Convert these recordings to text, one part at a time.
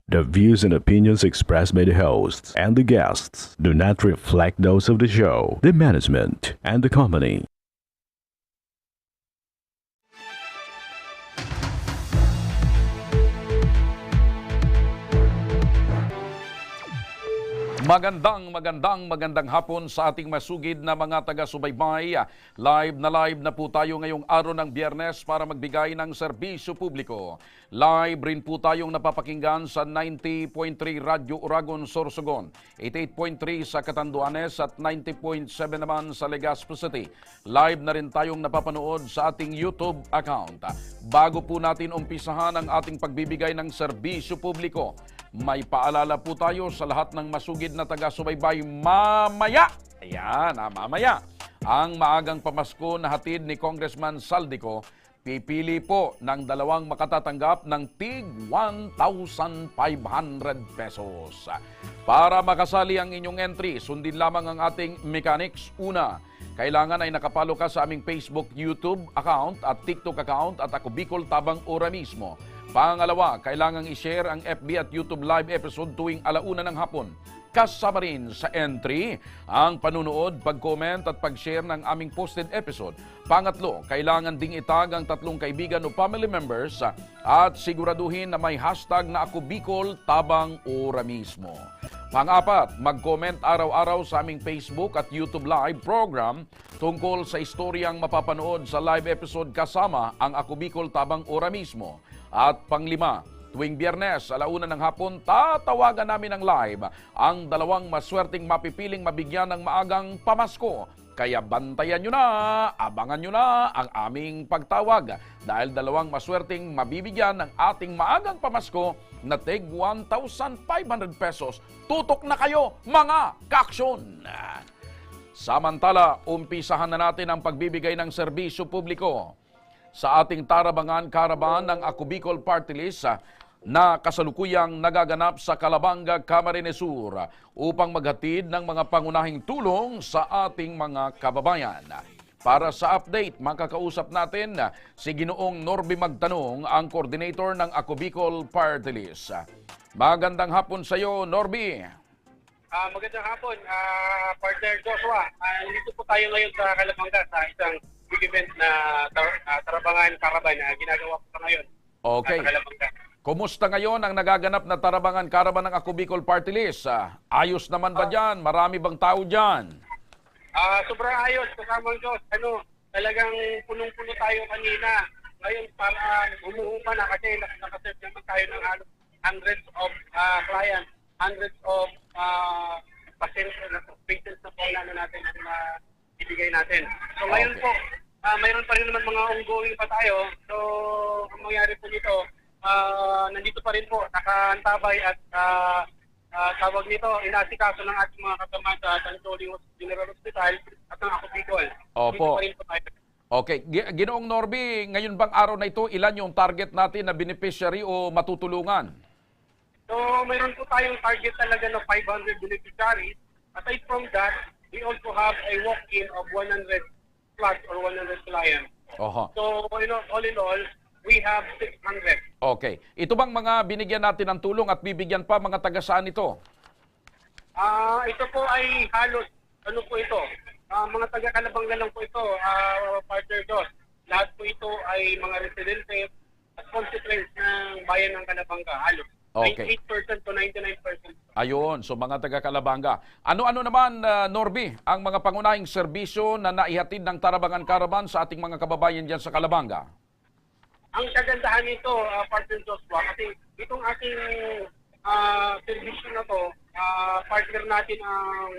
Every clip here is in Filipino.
The views and opinions expressed by the hosts and the guests do not reflect those of the show, the management, and the company. Magandang hapon sa ating masugid na mga taga-subaybay. Live na po tayo ngayong araw ng Biyernes para magbigay ng serbisyo publiko. Live rin po tayong napapakinggan sa 90.3 Radyo Uragon, Sorsogon, 88.3 sa Catanduanes at 90.7 naman sa Legazpi City. Live na rin tayong napapanood sa ating YouTube account. Bago po natin umpisahan ang ating pagbibigay ng serbisyo publiko, may paalala po tayo sa lahat ng masugid na taga-subaybay mamaya. Mamaya. Ang maagang pamasko na hatid ni Congressman Saldico, pipili po ng dalawang makatatanggap ng tig 1,500 pesos. Para makasali ang inyong entry, sundin lamang ang ating mechanics. Una, kailangan ay nakapalo ka sa aming Facebook, YouTube account at TikTok account at Ako Bicol Tabang Ora mismo. Pangalawa, kailangang i-share ang FB at YouTube live episode tuwing 1:00 ng hapon. Kasama rin sa entry ang panunood, pag-comment at pag-share ng aming posted episode. Pangatlo, kailangan ding itag ang 3 kaibigan o family members at siguraduhin na may hashtag na Ako Bicol Tabang Ora mismo. Pang-apat, mag-comment araw-araw sa aming Facebook at YouTube live program tungkol sa istoryang mapapanood sa live episode kasama ang Ako Bicol Tabang Ora mismo. At pang-5, tuwing Biyernes, 1:00 ng hapon, tatawagan namin ng live ang dalawang maswerteng mapipiling mabigyan ng maagang pamasko. Kaya bantayan nyo na, abangan nyo na ang aming pagtawag dahil dalawang maswerteng mabibigyan ng ating maagang pamasko na tig 1,500 pesos. Tutok na kayo, mga kaaksyon! Samantala, umpisahan na natin ang pagbibigay ng serbisyo publiko sa ating Tarabangan Caravan ng Ako Bicol Party List na kasalukuyang nagaganap sa Calabanga, Camarines Sur upang maghatid ng mga pangunahing tulong sa ating mga kababayan. Para sa update, makakausap natin si Ginoong Norby Magtanong, ang coordinator ng Ako Bicol Party List. Magandang hapon sa iyo, Norby. Magandang hapon, partner Joshua. Nandito po tayo ngayon sa Calabanga sa isang big event na Tarabangan Caravan na ginagawa po sa ngayon. Okay. Sa Calabanga. Kumusta ngayon ang nagaganap na Tarabangan Caravan ng Ako Bicol Party List? Ayos naman ba dyan? Marami bang tao dyan? Sobrang ayos, kasamang Diyos. Talagang punong-puno tayo kanina. Ngayon para humuhupa na kasi nakaserve naman tayo ng halos hundreds of clients, hundreds of patients na po natin ang ibigay natin. So ngayon po, mayroon pa rin naman mga ongoing pa tayo. So ang mangyari po dito, nandito pa rin po, nakaantabay at tawag nito, inaasikaso ng ating mga kasama sa San Joling General Hospital at ng Ako Bicol. Opo. Nandito pa rin po tayo. Okay. Ginoong Norby, ngayon bang araw na ito, ilan yung target natin na beneficiary o matutulungan? So mayroon po tayong target talaga ng 500 beneficiaries. Aside from that, we also have a walk-in of 100 plus or 100 clients. So, all in all, we have 600. Okay. Ito bang mga binigyan natin ng tulong at bibigyan pa mga taga-saan ito? Ito po ay halos, mga taga-Calabanga lang po ito, partner Dos. Lahat po ito ay mga residente at constituents ng bayan ng Calabanga, halos. Okay. 98% to 99%. Ayun, so mga taga-Calabanga. Ano-ano naman, Norby, ang mga pangunahing serbisyo na naihatid ng Tarabangan Caravan sa ating mga kababayan dyan sa Calabanga? Ang kagandahan nito, partner Joshua, kasi itong ating serbisyo na to, partner natin ang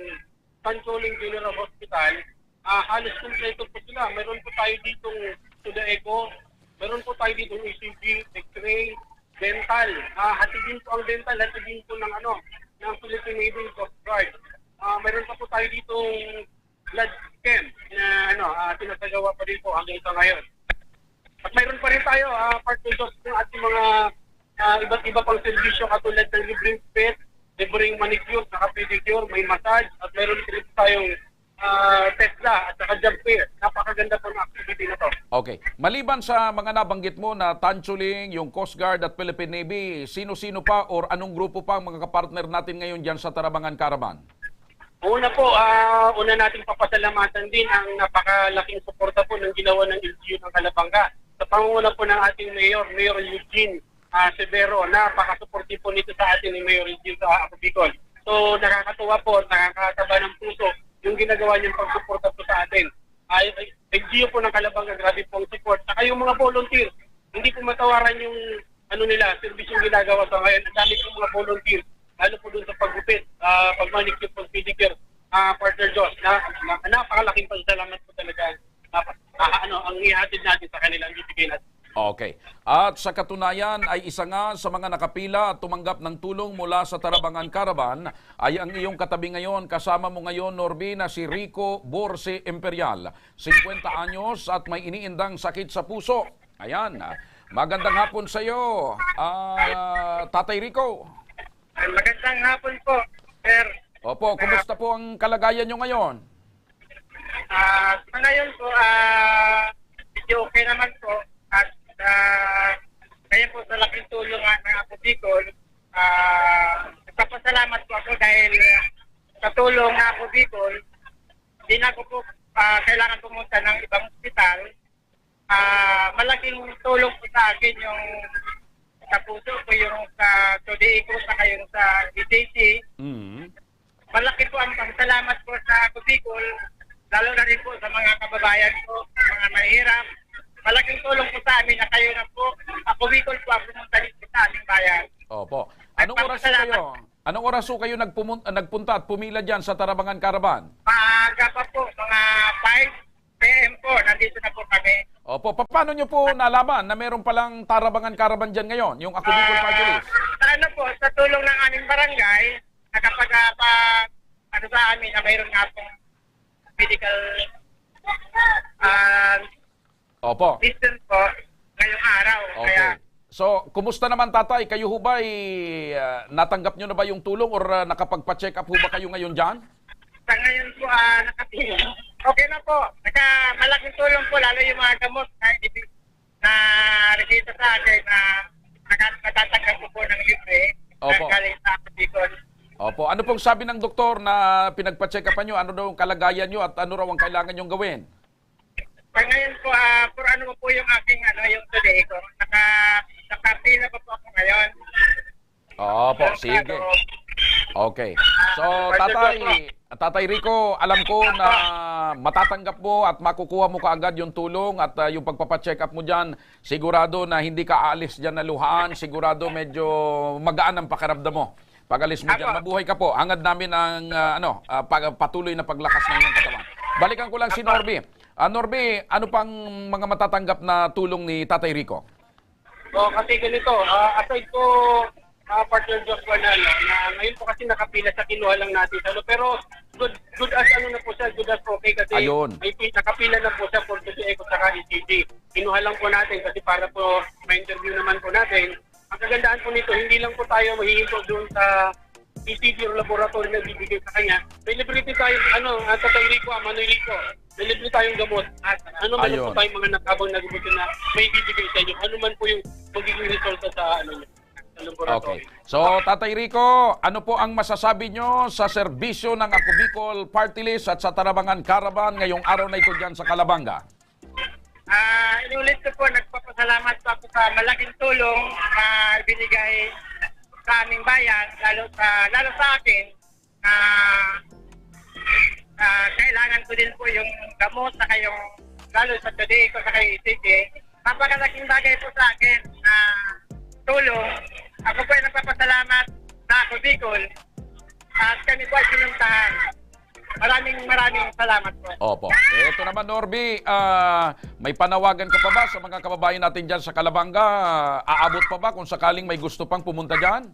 San Joling General Hospital, halos kompleto po sila. Meron po tayo ditong to the echo, meron po tayo ditong ECG, X-ray, dental. Hatidin po ang dental, hatidin po ng Philippine Navy Coast Guard. Meron pa po tayo ditong blood scan na pinasagawa pa rin po hanggang ito ngayon. At mayroon pa rin tayo, partner Diyos, ng ating mga iba't iba pang servisyo katulad ng libreng pet, libreng manicure, saka pedicure, may massage, at mayroon rin tayong TESDA at saka job fair. Napakaganda po ng activity na to. Okay. Maliban sa mga nabanggit mo na Tanchuling, yung Coast Guard at Philippine Navy, sino-sino pa or anong grupo pa ang mga kapartner natin ngayon dyan sa Tarabangan Caravan? Una po, una nating papasalamatan din ang napakalaking suporta po ng ginawa ng LGU ng Calabanga. Sa pangunguna po ng ating Mayor Eugene Severo, napakasuporti po nito sa atin ni Mayor Eugene sa Ako Bicol. So nakakatuwa po, nakakataba ng puso yung ginagawa niyang pagsuporta po sa atin. LGU po ng Calabanga, grabe po ang support. Saka yung mga volunteers, hindi po matawaran yung serbisyong ginagawa sa ngayon. Ang dami po mga volunteers, lalo po dun sa paggupit, pagmanicure, pedicure, partner Diyos, napakalaking pasalamat po talaga ang ihatid natin sa kanila, ang ibigay natin. Okay. At sa katunayan ay isa nga sa mga nakapila at tumanggap ng tulong mula sa Tarabangan Caravan ay ang iyong katabi ngayon, kasama mo ngayon, Norby, na si Rico Borse Imperial. 50 anyos at may iniindang sakit sa puso. Ayan. Magandang hapon sa iyo, Tatay Rico. Magandang hapon po, sir. Opo, kumusta po ang kalagayan nyo ngayon? Sa ngayon po, medyo okay naman po. At kaya po sa laking tulong ng Ako Bicol, nagpapasalamat po ako dahil sa tulong ng Ako Bicol, hindi na ko po kailangan pumunta ng ibang ospital. Malaking tulong po sa akin yung sa puso ko, yung sa Today ko, saka yung sa DJC. Malaki po ang pasalamat po sa Ako Bicol, lalo na rin po sa mga kababayan ko, mga mahirap. Malaking tulong po sa amin na kayo na po. Ako Bicol po ang pumunta dito sa aming bayan. Opo. Anong oras po kayo nagpunta at pumila dyan sa Tarabangan Caravan? Maaga pa po, mga 5 p.m. po, nandito na po kami. Opo. Paano nyo po nalaman na meron palang Tarabangan Caravan dyan ngayon, yung Ako Bicol Party List? Sa tulong ng aming barangay, nakapag sa amin na mayroon nga pong medical Opo. distance po ngayong araw. Okay. Kaya So, kumusta naman, tatay? Kayo ho ba natanggap nyo na ba yung tulong or nakapagpa-check up ho ba kayo ngayon dyan? sa ngayon po nakatingin. Okay na po. Malaking tulong po lalo yung mga gamot na resita sa akin na natatanggap ko po ng libre. Opo. Galing sa Bicol. Opo. Ano pong sabi ng doktor na pinagpa-check upan nyo? Ano daw ang kalagayan nyo at ano raw ang kailangan nyong gawin? Sa ngayon po, po yung aking yung today ko. Nakapila pa po ako ngayon. Opo, sige. Okay. So, Tatay Rico, alam ko na matatanggap mo at makukuha mo kaagad yung tulong at yung pagpapacheck up mo dyan, sigurado na hindi ka aalis dyan na luhaan, sigurado medyo magaan ang pakiramdam mo. Pag-alis mo dyan, mabuhay ka po. Hangad namin ang patuloy na paglakas ng iyong katawan. Balikan ko lang si Norby. Norby, ano pang mga matatanggap na tulong ni Tatay Rico? Kasi ganito, aside po partner Joshua na ngayon po kasi nakapila sa kinuha lang natin. Pero good as na po siya, good as okay kasi Ayun. may nakapila na po siya for today ko saka ECG. Kinuha lang po natin kasi para po ma-interview naman po natin. Ang kagandaan po nito, hindi lang po tayo mahihinto doon sa ECG or laboratory na bibigay sa kanya. May libre tayo, Tatay Rico, Manoy Rico. May libre tayong gamot. At ano man po tayong mga nakabang nagamot na may bibigay sa inyo. Ano man po yung magiging resulta sa laboratory. Okay. So, Tatay Rico, ano po ang masasabi nyo sa serbisyo ng Ako Bicol Party List at sa Tarabangan Caravan ngayong araw na ito dyan sa Calabanga? Inulit ko po, nagpapasalamat po ako sa malaking tulong na binigay sa aming bayan, lalo sa akin, kailangan ko din po yung gamot, saka yung, lalo sa today ko, saka yung ECG. Napakalaking bagay po sa akin na tulong. Ako po ay nagpapasalamat sa Ako Bicol at kami po ay sinuntahan. Maraming salamat po. Opo. Ito naman, Norby, may panawagan ka pa ba sa mga kababayan natin dyan sa Calabanga? Aabot pa ba kung sakaling may gusto pang pumunta dyan?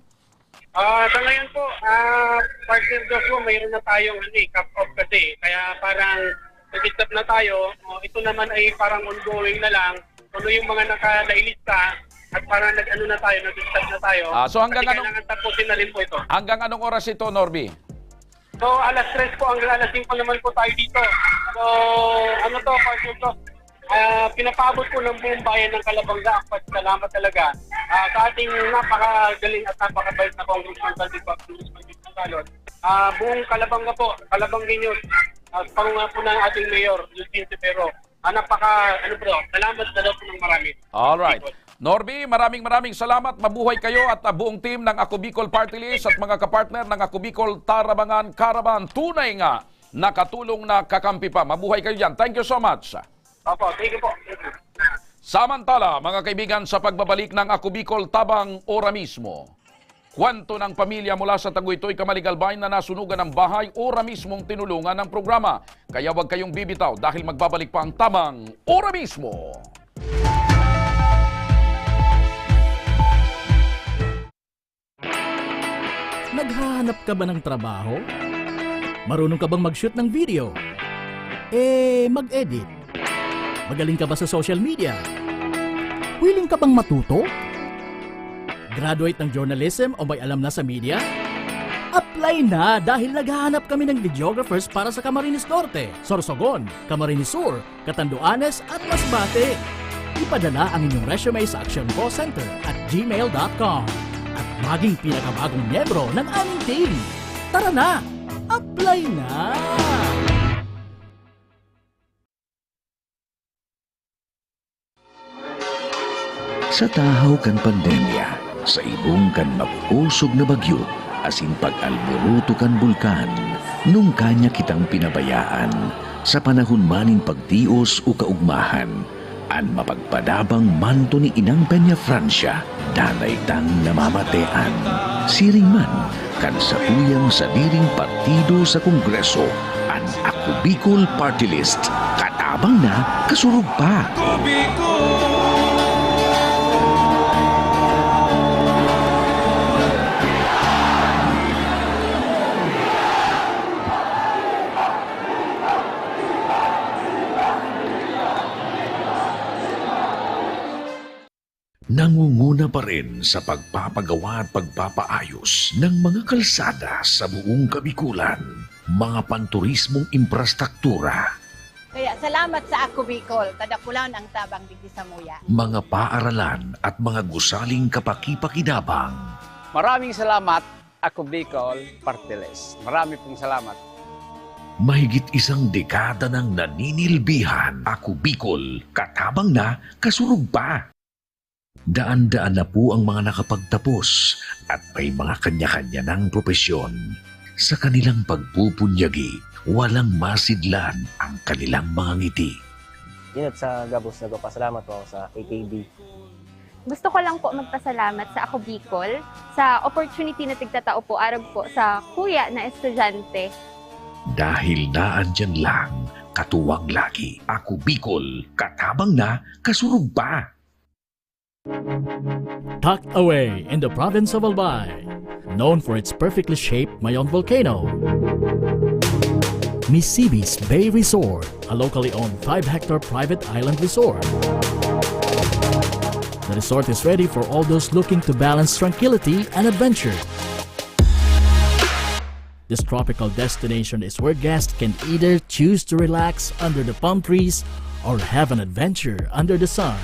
Sa ngayon po, partner Joshua, mayroon na tayong cut-off kasi. Kaya parang nag-stop na tayo. Ito naman ay parang ongoing na lang. Ano yung mga naka-lailista at parang na tayo, nag-stop na tayo. So hanggang kailangan tapusin na rin po ito. Hanggang anong oras ito, Norby? So, alas 3 po hanggang alas 5 naman po tayo dito. So, ano to, partner to? Pinapabot po ng buong bayan ng Calabanga. Salamat talaga sa ating napakagaling at napakabait na Congressman Salot. Buong Calabanga po, Calabangueños, panguna po ng ating Mayor, Lucien Pero. Salamat na daw po ng marami. Alright. Norby, maraming salamat. Mabuhay kayo at buong team ng Ako Bicol Party List at mga kapartner ng Ako Bicol Tarabangan Caravan. Tunay nga nakatulong na kakampi pa. Mabuhay kayo dyan. Thank you so much. Opo, thank you po. Samantala, mga kaibigan, sa pagbabalik ng Ako Bicol Tabang ora mismo, kwento ng pamilya mula sa Taguytoy, Camaligalbay na nasunugan ng bahay ora mismong tinulungan ng programa. Kaya huwag kayong bibitaw dahil magbabalik pa ang Tabang ora mismo. Naghahanap ka ba ng trabaho? Marunong ka bang mag-shoot ng video? Mag-edit? Magaling ka ba sa social media? Willing ka bang matuto? Graduate ng journalism o may alam na sa media? Apply na dahil naghahanap kami ng videographers para sa Camarines Norte, Sorsogon, Camarines Sur, Catanduanes at Masbate. Ipadala ang inyong resume sa actioncallcenter@gmail.com at maging pinakabagong miyembro ng aming team. Tara na! Apply na! Sa tahaw kan pandemya, sa ibong kan mapusog na bagyo, asin pag-alboruto kan bulkan, nung kanya kitang pinabayaan, sa panahon maning pagtios o kaugmahan, an mapagpadabang manto ni Inang Peña Francia, danay tang namamatean. Siring man, kan sa tuyang sadiring partido sa Kongreso, an Ako Bicol Party List, katabang na, kasurog pa. Nangunguna pa rin sa pagpapagawa at pagpapaayos ng mga kalsada sa buong Kabikulan, mga panturismong infrastruktura, Kaya salamat sa Ako Bicol, tadakulan ang tabang digdi sa muya. mga paaralan at mga gusaling kapakipakinabang. Maraming salamat, Ako Bicol Party List. Marami pong salamat. Mahigit isang dekada ng naninilbihan, Ako Bicol, katabang na, kasurog pa. Daan-daan na po ang mga nakapagtapos at may mga kanya-kanya ng propesyon. Sa kanilang pagpupunyagi, walang masidlan ang kanilang mga ngiti. Yun at sa Gabos, nagpapasalamat po ako sa AKB. Gusto ko lang po magpasalamat sa Ako Bicol sa opportunity na tigtatao po arog po sa kuya na estudyante. Dahil naandyan lang, katuwang lagi, Ako Bicol, katabang na, kasurog pa. Tucked away in the province of Albay, known for its perfectly shaped Mayon volcano, Misibis Bay Resort, a locally owned 5-hectare private island resort. The resort is ready for all those looking to balance tranquility and adventure. This tropical destination is where guests can either choose to relax under the palm trees or have an adventure under the sun.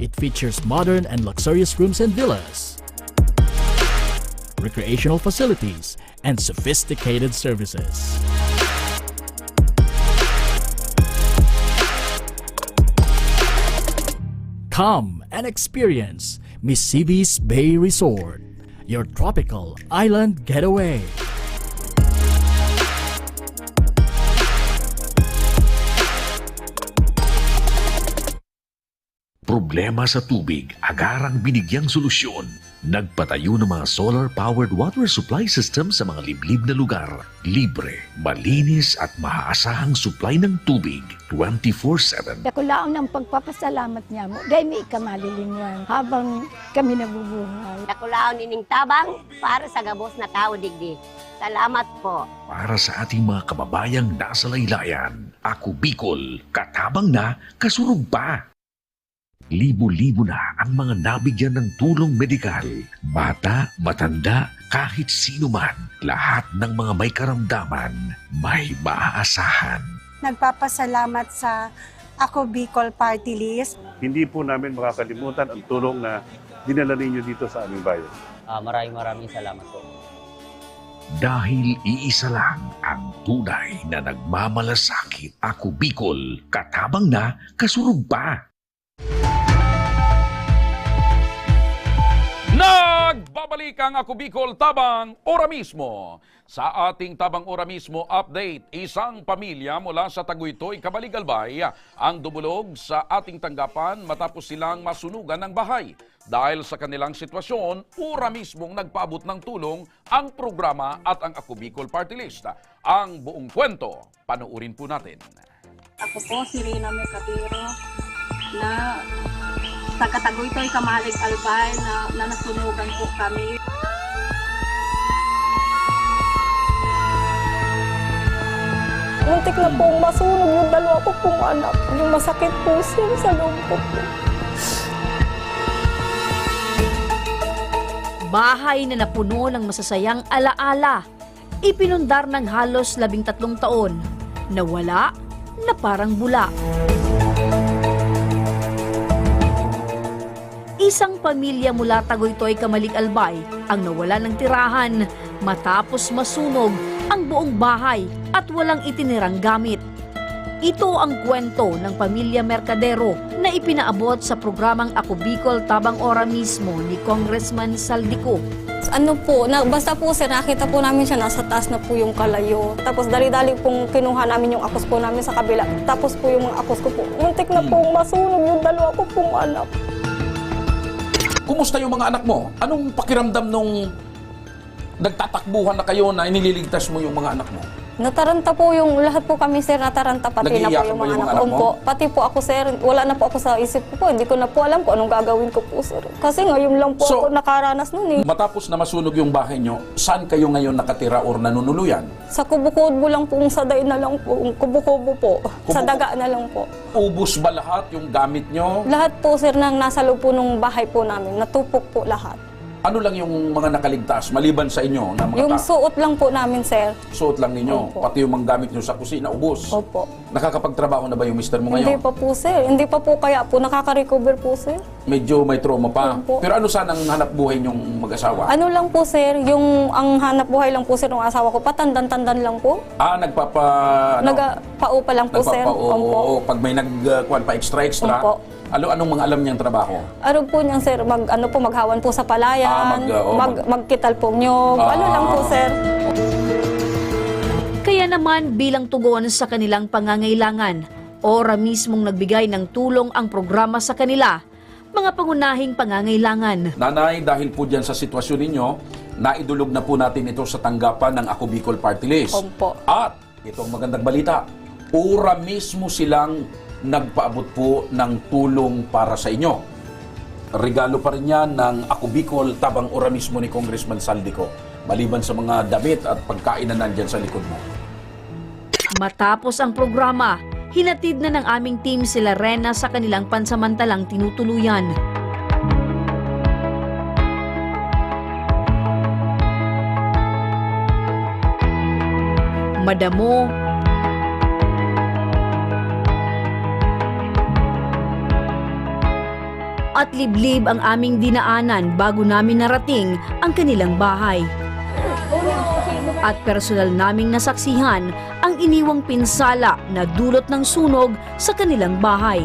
It features modern and luxurious rooms and villas, recreational facilities, and sophisticated services. Come and experience Misibis Bay Resort, your tropical island getaway. Problema sa tubig, agarang binigyang solusyon. Nagpatayo ng mga solar-powered water supply system sa mga liblib na lugar. Libre, malinis at maaasahang supply ng tubig 24/7. Dakulaon ng pagpapasalamat niya mo. Dahil may ikamalilingan habang kami nabubuhay. Dakulaon ining tabang para sa gabos na tao digdi. Salamat po. Para sa ating mga kababayang nasa laylayan, Ako Bicol, katabang na, kasurog pa. Libo-libo na ang mga nabigyan ng tulong medikal. Bata, matanda, kahit sino man, lahat ng mga may karamdaman, may maaasahan. Nagpapasalamat sa Ako Bicol Party List. Hindi po namin makakalimutan ang tulong na dinala ninyo dito sa aming bayan. Maraming salamat po. Dahil iisa lang ang tunay na nagmamalasakit. Ako Bicol, katabang na, kasurug pa. Nagbabalik ang Ako Bicol Tabang Ora Mismo. Sa ating Tabang Ora Mismo update, isang pamilya mula sa Taguytoy, Cabaligalbay ang dumulog sa ating tanggapan matapos silang masunugan ng bahay. Dahil sa kanilang sitwasyon, ora mismong nagpaabot ng tulong ang programa at ang Ako Bicol Party List. Ang buong kwento, panoorin po natin. Ako po si Rina Mercadero na taga-Taguytoy, Cabaligalbay na nasunugan po kami. Muntik na pong masunog yung dalawa ko pong anak. Yung masakit po siya sa loob ko po. Bahay na napuno ng masasayang alaala. Ipinundar ng halos 13 taon. Nawala na parang bula. Isang pamilya mula Taguytoy, Cabaligalbay ang nawala ng tirahan matapos masunog ang buong bahay at walang itinirang gamit. Ito ang kwento ng pamilya Mercadero na ipinaabot sa programang Ako Bicol Tabang Ora Mismo ni Congressman Saldico. Ano po, basta po sir, nakita po namin siya, nasa taas na po yung kalayo. Tapos dali-dali pong kinuha namin yung akos po namin sa kabila. Tapos po yung mga akos ko po, muntik na pong masunog yung dalawa ko pong anak. Kumusta yung mga anak mo? Anong pakiramdam nung nagtatakbuhan na kayo na inililigtas mo yung mga anak mo? Nataranta po yung lahat po kami sir, nataranta pati na po yung mga anak ko po. Pati po ako sir, wala na po ako sa isip ko po. Hindi ko na po alam kung anong gagawin ko po sir. Kasi ngayon lang po ako nakaranas nun eh. Matapos na masunog yung bahay nyo, saan kayo ngayon nakatira or nanunuluyan? Sa kubo-kubo lang po, sa dain na lang po, kubo-kubo po. Sa daga na lang po. Ubus ba lahat yung gamit nyo? Lahat po sir nang nasa loob po nung bahay po namin, natupok po lahat. Ano lang yung mga nakaligtas maliban sa inyo na mga yung suot lang po namin, sir. Suot lang ninyo? Opo. Pati yung mga gamit nyo sa kusina, ubos? Opo. Nakakapagtrabaho na ba yung mister mo ngayon? Hindi pa po, sir. Hindi pa po, kaya po nakaka-recover po, sir. Medyo may trauma pa. Opo. Pero ano sanang hanap buhay nyong mag-asawa? Ano lang po, sir, ang hanap buhay lang po, sir, ng asawa ko, patandan-tandan lang po. Nagpaupa lang po, sir. Opo. Pag may pa-extra. Opo. Anong mga alam niyang trabaho? Ano po niyan, sir, maghawan po sa palayan, magkital po nyog, ano lang po, sir. Kaya naman bilang tugon sa kanilang pangangailangan, ora mismong nagbigay ng tulong ang programa sa kanila, mga pangunahing pangangailangan. Nanay, dahil po dyan sa sitwasyon ninyo, naidulog na po natin ito sa tanggapan ng Ako Bicol Party List. Opo. At itong magandang balita, ora mismo silang nagpaabot po ng tulong para sa inyo. Regalo pa rin yan ng Ako Bicol Tabang Ora Mismo ni Congressman Saldico, maliban sa mga damit at pagkain na nandyan sa likod mo. Matapos ang programa, hinatid na ng aming team sila Rena sa kanilang pansamantalang tinutuluyan. Madamo, at liblib ang aming dinaanan bago namin narating ang kanilang bahay. At personal naming nasaksihan ang iniwang pinsala na dulot ng sunog sa kanilang bahay.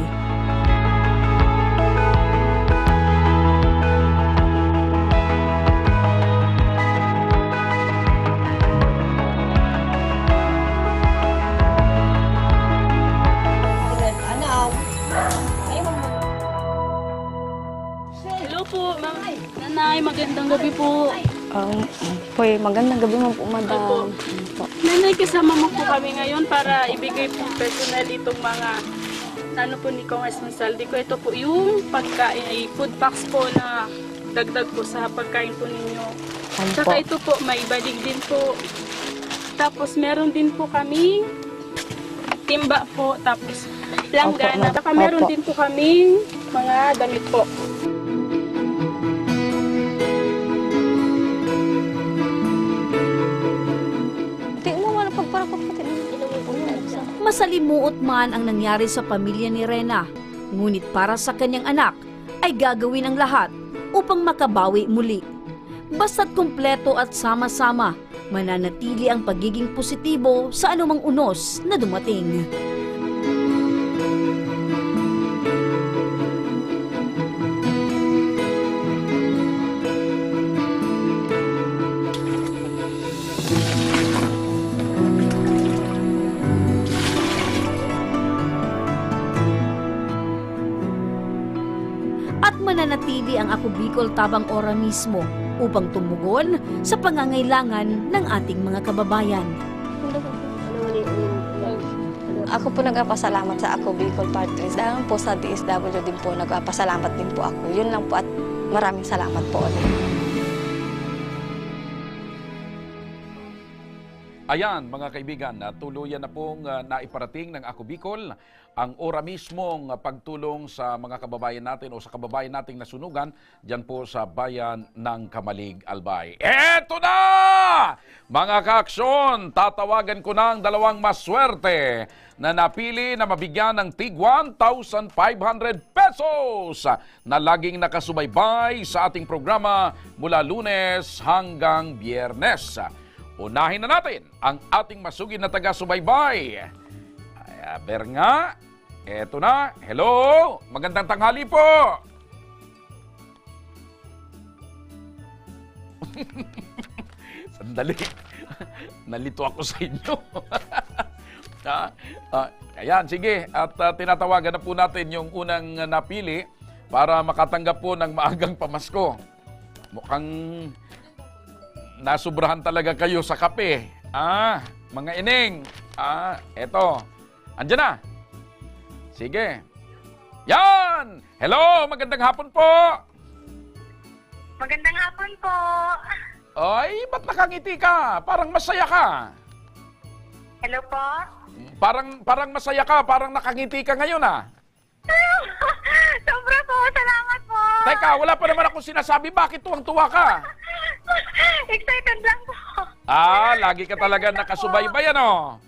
Nanay, magandang gabi po. Magandang gabi mo po, madam. Nanay, kasama mo po kami ngayon para ibigay po personal itong mga po ni Congressman Saldico. Ito po yung pagkain, food packs po na dagdag po sa pagkain po ninyo. Saka ito po, may balig din po. Tapos meron din po kami timba po, tapos langgana. Saka meron din po kami mga damit po. Masalimuot man ang nangyari sa pamilya ni Rena, ngunit para sa kanyang anak ay gagawin ang lahat upang makabawi muli. Basta't kumpleto at sama-sama, mananatili ang pagiging positibo sa anumang unos na dumating. At mananatili ang Ako Bicol tabang ora mismo upang tumugon sa pangangailangan ng ating mga kababayan. Ako po nagpapasalamat sa Ako Bicol Party List. Dahil po sa DSW din po, nagpapasalamat din po ako. Yun lang po at maraming salamat po ulit. Ayan mga kaibigan, tuluyan na pong naiparating ng Ako Bicol ang ora mismong pagtulong sa mga kababayan natin o sa kababayan nating nasunugan dyan po sa bayan ng Kamalig, Albay. Eto na! Mga kaaksyon, tatawagan ko ng dalawang maswerte na napili na mabigyan ng tig 1,500 pesos na laging nakasubaybay sa ating programa mula Lunes hanggang Biyernes. Unahin na natin ang ating masugid na taga-subaybay. Aber nga, eto na. Hello, magandang tanghali po. Sandali, nalito ako sa inyo. Ayan, sige. At tinatawagan na po natin yung unang napili para makatanggap po ng maagang pamasko. Mukhang nasubrahan talaga kayo sa kape. Mga ining. Eto. Andiyan na. Sige. Yan! Hello, magandang hapon po. Magandang hapon po. Ay, ba't nakangiti ka? Parang masaya ka. Hello po. Parang masaya ka, parang nakangiti ka ngayon Sobra po, salamat po. Teka, wala pa naman akong sinasabi, bakit tuwang-tuwa ka? Excited lang po. Lagi ka talaga nakasubaybay, ano?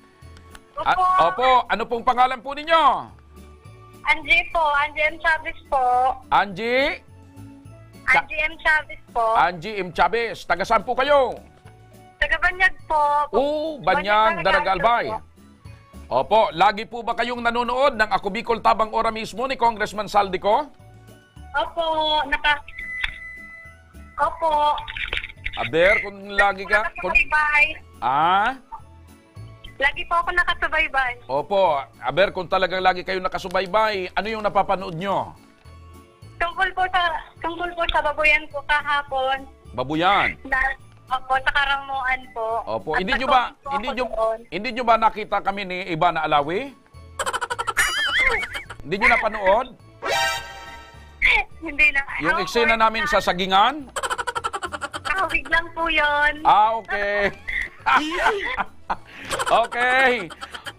Opo. Opo, ano pong pangalan po ninyo? Angie po, Angie M. Chavez po. Angie? Angie M. Chavez po. Angie M. Chavez, taga saan po kayo? Taga Banyag po. Banyag, Daragalbay. Opo, lagi po ba kayong nanonood ng Ako Bicol tabang ora mismo ni Congressman Saldico? Opo, Opo. Aber, kung lagi ka... Nakasubaybay. Lagi po ako nakasubaybay. Opo, aber, kung talagang lagi kayo nakasubaybay, ano yung napapanood nyo? Tungkol po sa babuyan ko kahapon. Babuyan? Opo, sa Karamuan po. Opo, At hindi nyo ba nakita kami ni Ivana Alawi? Hindi nyo napanood? Hindi na. Yung eksena namin sa Sagingan? Kahawig lang po yun. Okay.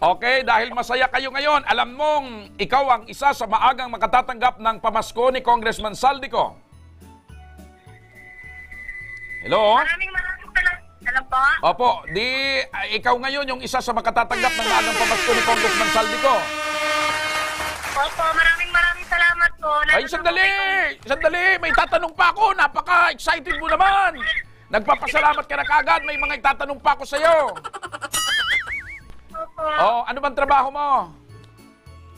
Okay, dahil masaya kayo ngayon, alam mong ikaw ang isa sa maagang makatatanggap ng pamasko ni Congressman Saldico. Hello? Maraming salamat. Alam po? Opo, ikaw ngayon yung isa sa makatatanggap ng maagang pamasko ni Congressman Saldico. Opo, maraming salamat po. Ay, sandali, may tatanong pa ako, napaka-excited mo naman. Nagpapasalamat ka na kagad, may mga itatanong pa ako sa'yo. Opo. Ano bang trabaho mo?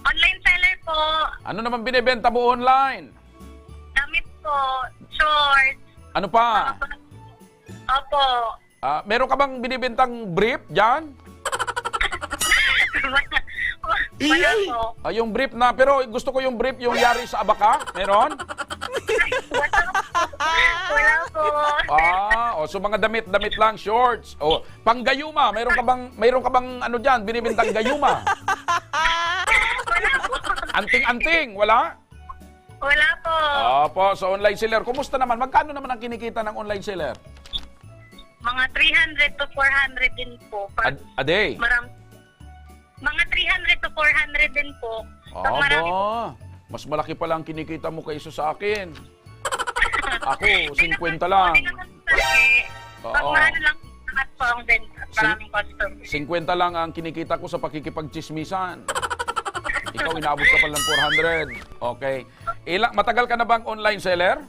Online seller po. Ano naman binibenta mo online? Damit po, shorts. Ano pa? Opo. Meron ka bang binibentang brief dyan? Wala po. Yung brief na, pero gusto ko yung brief yung yari sa abaka. Meron? Wala po. So mga damit lang, shorts. Panggayuma, mayroon ka bang ano diyan, binibentang gayuma? Wala po. Anting-anting, wala? Wala po. Opo, so online seller. Kumusta naman? Magkano naman ang kinikita ng online seller? Mga 300 to 400 din po. A day? Mga 300 to 400 din po. Pag marami po. Mas malaki pala ang kinikita mo kaysa sa akin. Ako, 50 lang. Oo. Pagmahal lang naman po ang din at maraming customer. 50 lang ang kinikita ko sa pakikipagchismisan. Ikaw, inaabot ka pa lang 400. Okay. Matagal ka na bang online seller?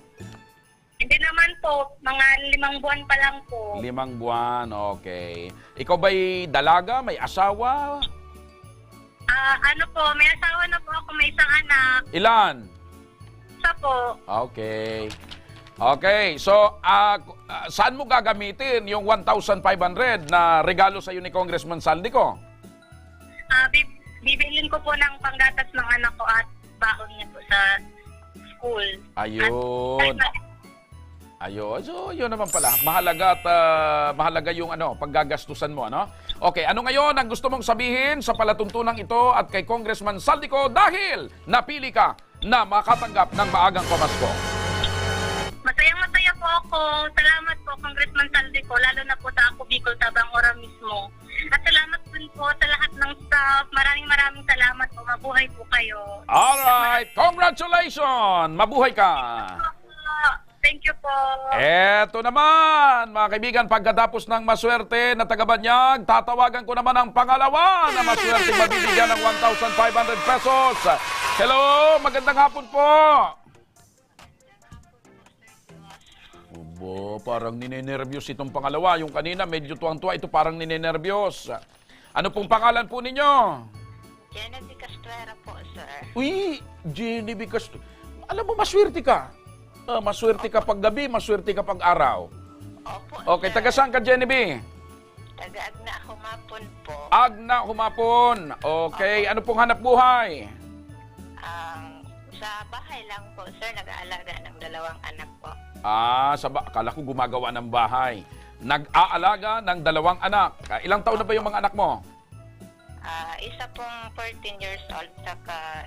Hindi naman po, mga 5 buwan pa lang po. 5 buwan, okay. Ikaw ba'y dalaga? May asawa? Ano po, may asawa na po ako, may isang anak. Ilan? Isa po. Okay. Okay, so saan mo gagamitin yung 1,500 na regalo sa iyo ni Congressman Saldico? Bibilin ko po ng panggatas ng anak ko at baon niya po sa school. Ayun. Ayun. So, yun naman pala. Mahalaga at mahalaga yung paggagastusan mo, ano? Okay, ano ngayon ang gusto mong sabihin sa palatuntunang ito at kay Congressman Saldico dahil napili ka na makatanggap ng maagang pamasko? Masayang-masaya po ako. Salamat po, Congressman Saldico, lalo na po sa Ako Bicol Tabang Ora mismo. At salamat din po sa lahat ng staff. Maraming salamat po. Mabuhay po kayo. Alright! Congratulations! Mabuhay ka! Thank you po. Eto naman, mga kaibigan, pagkatapos ng maswerte na taga-Banyag, tatawagan ko naman ang pangalawa na maswerte mabibigyan ng 1,500 pesos. Hello, magandang hapon po. Obo, parang ninenervyos itong pangalawa. Yung kanina, medyo tuwang-tuwa. Ito parang ninenervyos. Ano pong pangalan po ninyo? Jenny Castrera po, sir. Uy, Jenny Castrera. Alam mo, maswerte ka. Maswerte ka pag gabi, maswerte ka pag araw. Opo, Okay, sir. taga saan ka, Jenny? Taga-Agna Humapon po. Agna Humapon. Okay, ano pong hanap buhay? Sa bahay lang po, sir. Nag-aalaga ng 2 anak po. Akala ko gumagawa ng bahay. Nag-aalaga ng 2 anak. Ilang taon na ba yung mga anak mo? Isa pong 14 years old, saka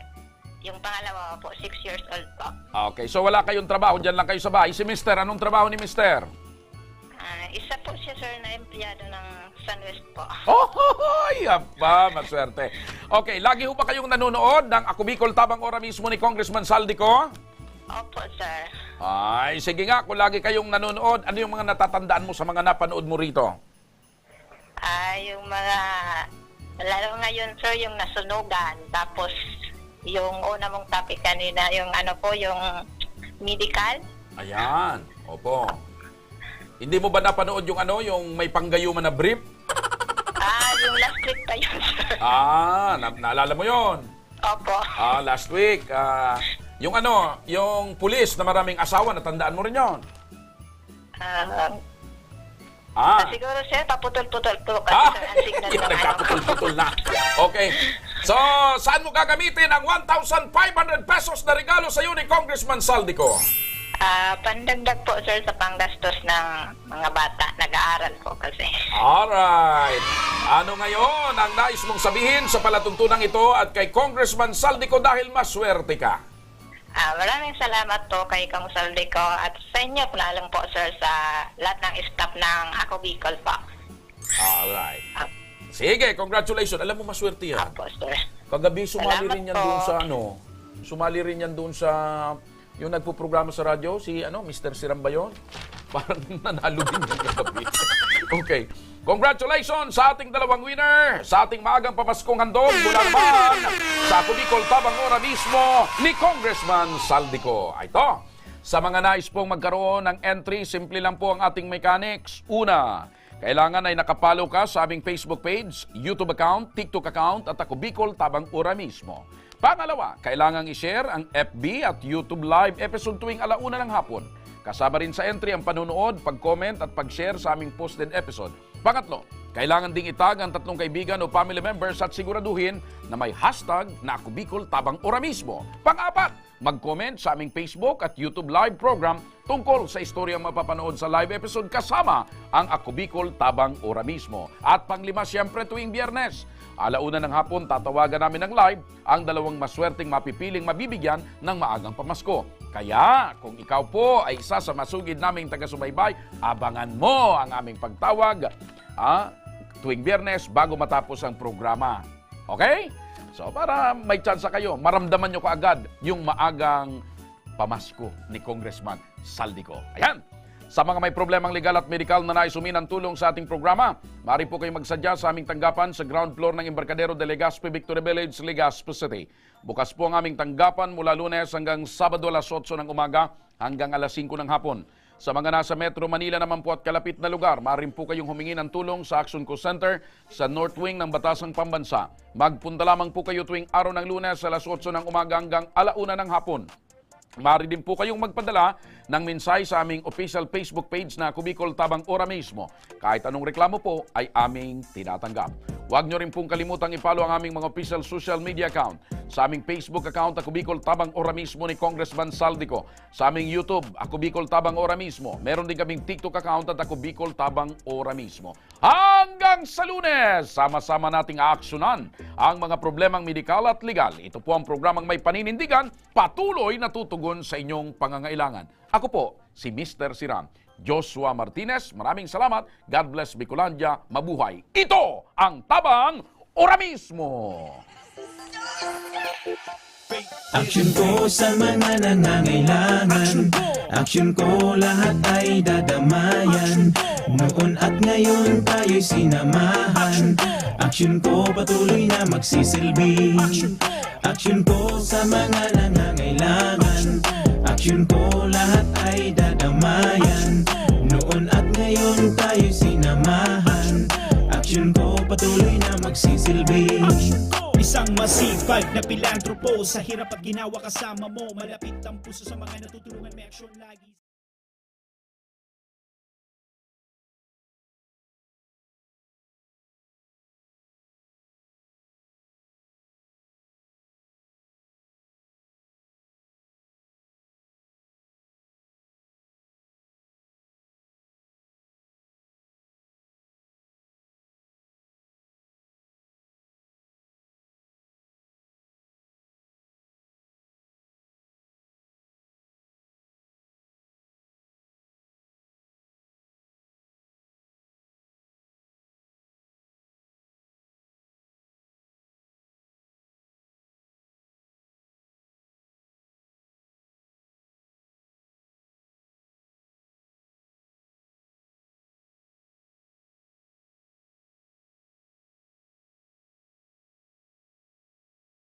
yung pangalawa po, 6 years old po. Okay, so wala kayong trabaho, dyan lang kayo sa bahay. Si Mister, anong trabaho ni Mister? Isa po siya, sir, na empleyado ng Sunwest po. Maswerte. Okay, lagi ho ba kayong nanonood ng Ako Bicol Tabang Ora mismo ni Congressman Saldico? Opo, sir. Ay, sige nga, kung lagi kayong nanonood, ano yung mga natatandaan mo sa mga napanood mo rito? Yung mga, lalo ngayon, sir, yung nasunugan, tapos yung una mong topic kanina, yung yung medical. Ayan, opo. Hindi mo ba napanood yung yung may panggayuman na brief? Yung last week pa yun, sir. Naalala mo yun? Opo. Last week. Yung yung pulis na maraming asawa, natandaan mo rin yun? Siguro, sir, paputol-putol po kasi ang signal ng nagkaputol-putol na. Okay. So, saan mo gagamitin ang 1,500 pesos na regalo sa iyo ni Congressman Saldico? Pandagdag po, sir, sa panggastos ng mga bata. Nag-aaral po kasi. Alright. Ano ngayon ang nais mong sabihin sa palatuntunang ito at kay Congressman Saldico dahil maswerte ka? Maraming salamat po kay Kong Saldico at sa inyo, lalong po, sir, sa lahat ng staff ng Ako Bicol po. Alright. Sige, congratulations. Alam mo, maswerte yan. Apo, sir. Kagabi, sumali Salamat rin yan po. doon sa sumali rin yan doon sa yung nagpo-programa sa radyo, si Mr. Siram ba yun? Parang nanalo din yung kagabi. Okay. Congratulations sa ating 2 winner, sa ating maagang pamaskong handog mula naman sa Ako Bicol Tabang Ora mismo ni Congressman Saldico. Ito, sa mga nais pong magkaroon ng entry, simple lang po ang ating mechanics. Una, kailangan ay nakapollow ka sa aming Facebook page, YouTube account, TikTok account at Ako Bicol Tabang Ora mismo. Pangalawa, kailangang i-share ang FB at YouTube live episode tuwing 1:00 ng hapon. Kasama rin sa entry ang panunood, pag-comment at pag-share sa aming posted episode. Pangatlo, kailangan ding itag ang 3 kaibigan o family members at siguraduhin na may hashtag na Ako Bicol Tabang Ora mismo. Pang-apat, mag-comment sa aming Facebook at YouTube live program tungkol sa istoryang mapapanood sa live episode kasama ang Ako Bicol Tabang Ora mismo. At pang-5, siyempre tuwing Biyernes, 1:00 ng hapon, tatawagan namin ng live ang 2 maswerteng mapipiling mabibigyan ng maagang pamasko. Kaya, kung ikaw po ay isa sa masugid naming taga-subaybay, abangan mo ang aming pagtawag tuwing Biyernes bago matapos ang programa. Okay? So para may tsansa kayo, maramdaman nyo kaagad yung maagang pamasko ni Congressman Saldico. Ayan! Sa mga may problemang legal at medikal na nais humingi ng tulong sa ating programa, maaari po kayong magsadya sa aming tanggapan sa ground floor ng Embarcadero de Legazpi, Victoria Village, Legazpi City. Bukas po ang aming tanggapan mula Lunes hanggang Sabado alas 8 ng umaga hanggang alas 5 ng hapon. Sa mga nasa Metro Manila naman po at kalapit na lugar, maaari po kayong humingi ng tulong sa Action Co Center sa North Wing ng Batasang Pambansa. Magpunta lamang po kayo tuwing araw ng Lunes alas 8 ng umaga hanggang alauna ng hapon. Maaari din po kayong magpadala ng mensahe sa aming official Facebook page na Ako Bicol Tabang Ora mismo. Kahit anong reklamo po ay aming tinatanggap. Huwag nyo rin pong kalimutang i-follow ang aming mga official social media account. Sa aming Facebook account, Ako Bicol Tabang Ora mismo ni Congressman Saldico. Sa aming YouTube, Ako Bicol Tabang Ora mismo. Meron din kaming TikTok account at Ako Bicol Tabang Ora mismo. Hanggang sa Lunes, sama-sama nating aaksyonan ang mga problemang medikal at legal. Ito po ang programang may paninindigan, patuloy na tutugon sa inyong pangangailangan. Ako po, si Mr. Siram, Joshua Martinez. Maraming salamat. God bless Bicolandia. Mabuhay. Ito ang Tabang Ora mismo. Aksyon ko sa mga nangangailangan. Aksyon ko lahat ay dadamayan. Noon at ngayon tayo'y sinamahan. Aksyon ko patuloy na magsisilbi. Aksyon ko sa mga nangangailangan. Aksyon ko lahat ay dadamayan. Noon at ngayon tayo'y sinamahan. Aksyon ko patuloy na magsisilbi. Isang masipag na pilantropo, sa hirap at ginawa kasama mo. Malapit ang puso sa mga natutulungan, may aksyon lagi.